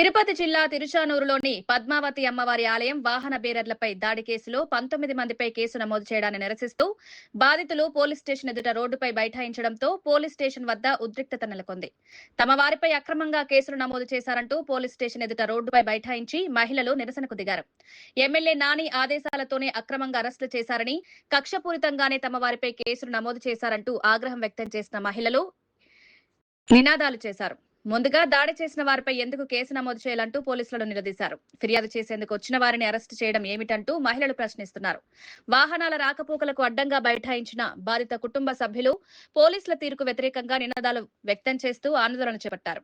తిరుపతి జిల్లా తిరుచానూరులోని పద్మావతి అమ్మవారి ఆలయం వాహన బేరర్లపై దాడి కేసులో 19 మందిపై కేసు నమోదు చేయడాన్ని నిరసిస్తూ బాధితులు పోలీస్ స్టేషన్ ఎదుట రోడ్డుపై బైఠాయించడంతో పోలీస్ స్టేషన్ వద్ద ఉద్రిక్తత నెలకొంది. తమ వారిపై అక్రమంగా కేసులు నమోదు చేశారంటూ పోలీస్ స్టేషన్ ఎదుట రోడ్డుపై బైఠాయించి మహిళలు నిరసనకు దిగారు. ఎమ్మెల్యే నాని ఆదేశాలతోనే అక్రమంగా అరెస్టులు చేశారని, కక్షపూరితంగానే తమ వారిపై కేసులు నమోదు చేశారంటూ ఆగ్రహం వ్యక్తం చేసిన మహిళలు నినాదాలు చేశారు. ముందుగా దాడి చేసిన వారిపై ఎందుకు కేసు నమోదు చేయాలంటూ పోలీసులను నిలదీశారు. ఫిర్యాదు చేసేందుకు వచ్చిన వారిని అరెస్టు చేయడం ఏమిటంటూ మహిళలు ప్రశ్నిస్తున్నారు. వాహనాల రాకపోకలకు అడ్డంగా బైఠాయించిన బాధిత కుటుంబ సభ్యులు పోలీసుల తీరుకు వ్యతిరేకంగా నినాదాలు వ్యక్తం చేస్తూ ఆందోళన చేపట్టారు.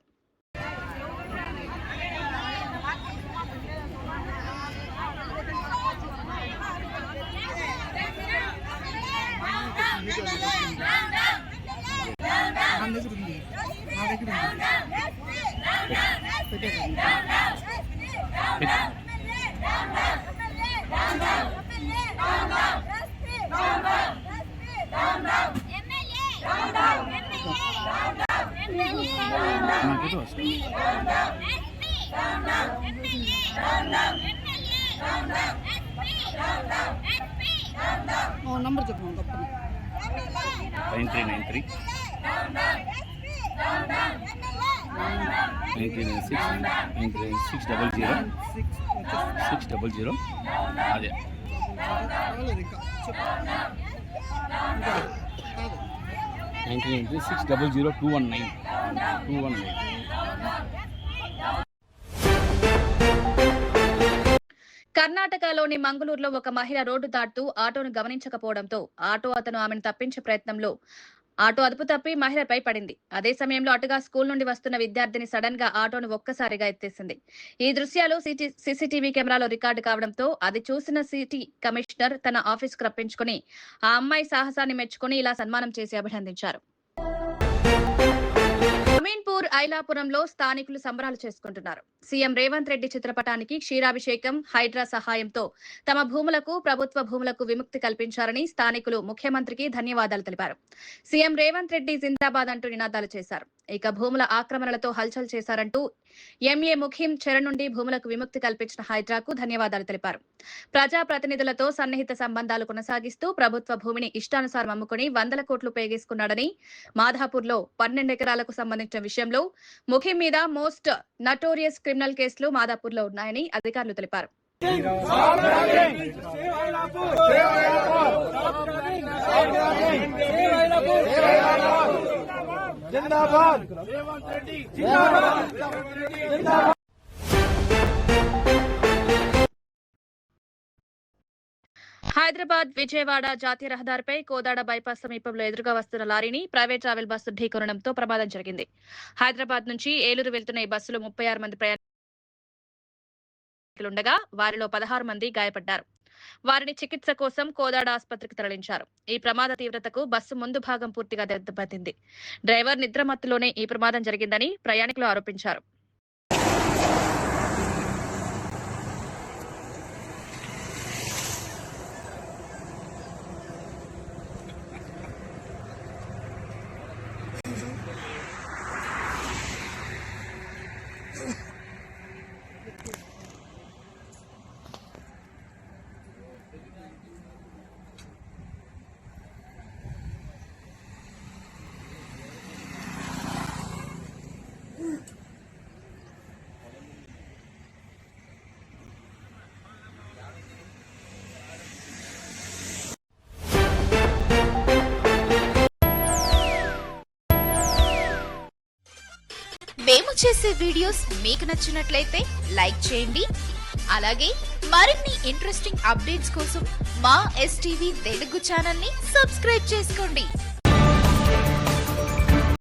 నంబర్ చెప్పండి. 9393 600 అదే 93600219. కర్ణాటకలోని మంగళూరులో ఒక మహిళ రోడ్డు దాటుతూ ఆటోను గమనించకపోవడంతో అతను ఆమెను తప్పించే ప్రయత్నంలో ఆటో అదుపు తప్పి మహిళపై పడింది. అదే సమయంలో అటుగా స్కూల్ నుండి వస్తున్న విద్యార్థిని సడన్ గా ఆటోను ఒక్కసారిగా ఎత్తేసింది. ఈ దృశ్యాలు సీసీటీవీ కెమెరాలో రికార్డు కావడంతో అది చూసిన సిటీ కమిషనర్ తన ఆఫీసుకు రప్పించుకుని ఆ అమ్మాయి సాహసాన్ని మెచ్చుకుని ఇలా సన్మానం చేసి అభినందించారు. అమీన్పూర్ ఐలాపురంలో స్థానికులు సంబరాలు చేసుకుంటున్నారు. సీఎం రేవంత్ రెడ్డి చిత్రపటానికి క్షీరాభిషేకం, హైడ్రా సహాయంతో తమ భూములకు, ప్రభుత్వ భూములకు విముక్తి కల్పించారని స్థానికులు ముఖ్యమంత్రికి ధన్యవాదాలు తెలిపారు. సీఎం రేవంత్ రెడ్డి జిందాబాద్ అంటూ నినాదాలు చేశారు. ఇక భూముల ఆక్రమణలతో హల్చల్ చేశారంటూ ఎంఏ ముఖీం చెర నుండి భూములకు విముక్తి కల్పించిన హైడ్రాకు ధన్యవాదాలు తెలిపారు. ప్రజాప్రతినిధులతో సన్నిహిత సంబంధాలు కొనసాగిస్తూ ప్రభుత్వ భూమిని ఇష్టానుసారం అమ్ముకుని 100 కోట్లు పేగేసుకున్నాడని, మాధాపూర్లో 12 ఎకరాలకు సంబంధించిన విషయంలో ముఖీం మీద మోస్ట్ నటోరియస్ క్రిమినల్ కేసులు మాధాపూర్లో ఉన్నాయని అధికారులు తెలిపారు. హైదరాబాద్ విజయవాడ జాతీయ రహదారిపై కోదాడ బైపాస్ సమీపంలో ఎదురుగా వస్తున్న లారీని ప్రైవేట్ ట్రావెల్ బస్సు ఢీకొనడంతో ప్రమాదం జరిగింది. హైదరాబాద్ నుంచి ఏలూరు వెళ్తున్న ఈ బస్సులో 36 మంది ప్రయాణికులుండగా వారిలో 16 మంది గాయపడ్డారు. వారిని చికిత్స కోసం కోదాడ ఆసుపత్రికి తరలించారు. ఈ ప్రమాద తీవ్రతకు బస్సు ముందు భాగం పూర్తిగా దెబ్బతింది. డ్రైవర్ నిద్రమత్తులోనే ఈ ప్రమాదం జరిగిందని ప్రయాణికులు ఆరోపించారు. మేము చేసే వీడియోస్ మీకు నచ్చినట్లయితే లైక్ చేయండి. అలాగే మరిన్ని ఇంట్రెస్టింగ్ అప్డేట్స్ కోసం మా STV తెలుగు ఛానల్ ని సబ్స్క్రైబ్ చేసుకోండి.